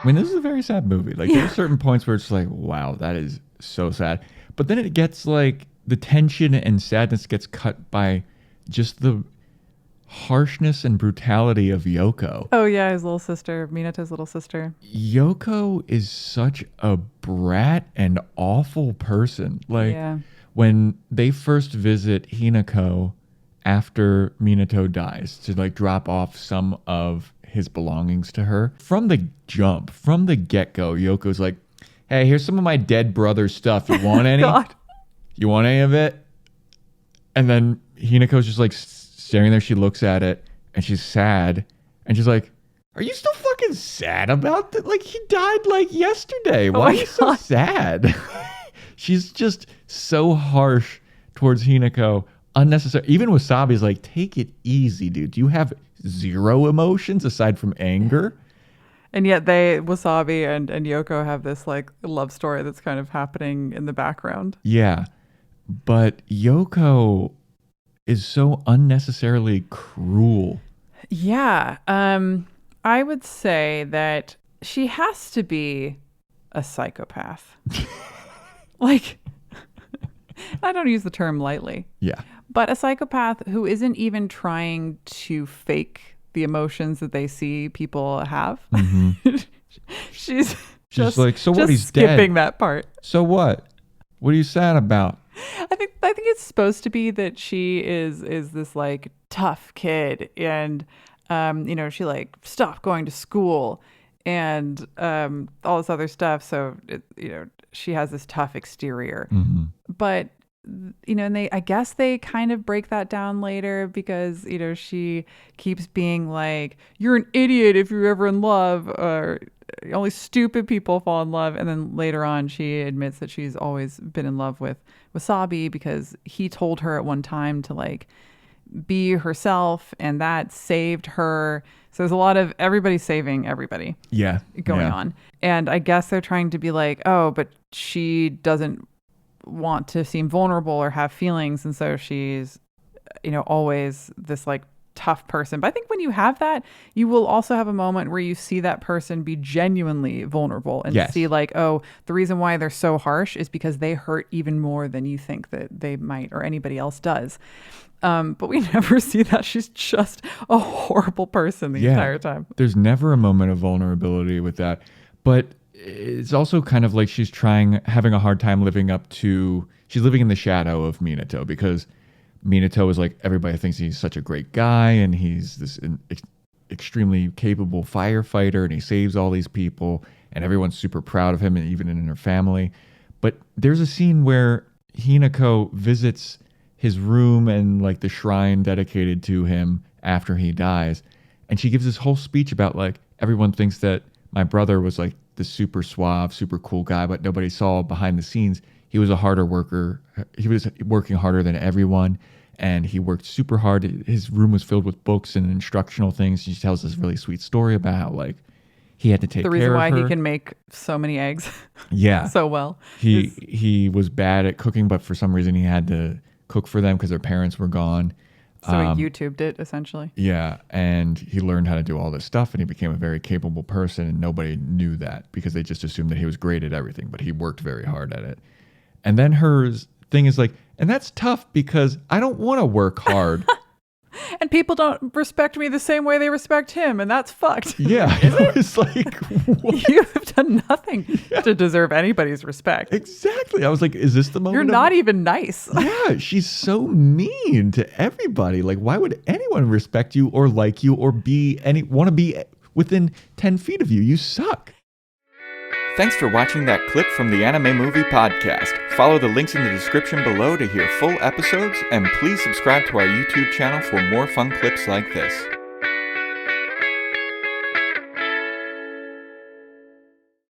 mean, this is a very sad movie. Like, there are certain points where it's like, wow, that is so sad. But then it gets like, the tension and sadness gets cut by just the harshness and brutality of Yoko. Oh, yeah, his little sister, Minato's little sister. Yoko is such a brat and awful person. Like, Yeah. when they first visit Hinako after Minato dies to like drop off some of his belongings to her, from the jump, from the get-go, Yoko's like, hey, here's some of my dead brother's stuff. You want any? God. You want any of it? And then Hinako's just like staring there. She looks at it and she's sad. And she's like, are you still fucking sad about that? Like, he died like yesterday. Why are you so sad? She's just so harsh towards Hinako. Unnecessary. Even Wasabi's like, take it easy, dude. Do you have zero emotions aside from anger? And yet Wasabi and Yoko have this like love story that's kind of happening in the background. Yeah. But Yoko is so unnecessarily cruel. Yeah. I would say that she has to be a psychopath. Like, I don't use the term lightly. Yeah. But a psychopath who isn't even trying to fake the emotions that they see people have. Mm-hmm. She's just like, so what? Just He's skipping dead. that part. So what? What are you sad about? I think it's supposed to be that she is this like tough kid, and she like stopped going to school and all this other stuff. So she has this tough exterior, but and I guess they kind of break that down later because she keeps being like, you're an idiot if you're ever in love, or only stupid people fall in love. And then later on, she admits that she's always been in love with Wasabi because he told her at one time to like be herself, and that saved her. So there's a lot of everybody saving everybody going on. And I guess they're trying to be like, oh, but she doesn't want to seem vulnerable or have feelings. And so she's, always this like tough person. But I think when you have that, you will also have a moment where you see that person be genuinely vulnerable and see like, oh, the reason why they're so harsh is because they hurt even more than you think that they might or anybody else does. But we never see that. She's just a horrible person the entire time. There's never a moment of vulnerability with that. But it's also kind of like she's having a hard time she's living in the shadow of Minato, because Minato is like, everybody thinks he's such a great guy and he's this extremely capable firefighter and he saves all these people and everyone's super proud of him, and even in her family. But there's a scene where Hinako visits his room and like the shrine dedicated to him after he dies, and she gives this whole speech about like, everyone thinks that my brother was like the super suave, super cool guy, but nobody saw behind the scenes. He was a harder worker. He was working harder than everyone, and he worked super hard. His room was filled with books and instructional things. She tells this really sweet story about how like he had to take care of her. The reason why he can make so many eggs so well. He was bad at cooking, but for some reason he had to cook for them because their parents were gone. So he YouTubed it, essentially. Yeah, and he learned how to do all this stuff, and he became a very capable person, and nobody knew that because they just assumed that he was great at everything, but he worked very hard at it. And then her thing is like, and that's tough because I don't want to work hard. And people don't respect me the same way they respect him, and that's fucked. Yeah, it's like, what? You have done nothing to deserve anybody's respect. Exactly. I was like, is this the moment? You're not even nice. Yeah, she's so mean to everybody. Like, why would anyone respect you or like you or want to be within 10 feet of you? You suck. Thanks for watching that clip from the Anime Movie Podcast. Follow the links in the description below to hear full episodes, and please subscribe to our YouTube channel for more fun clips like this.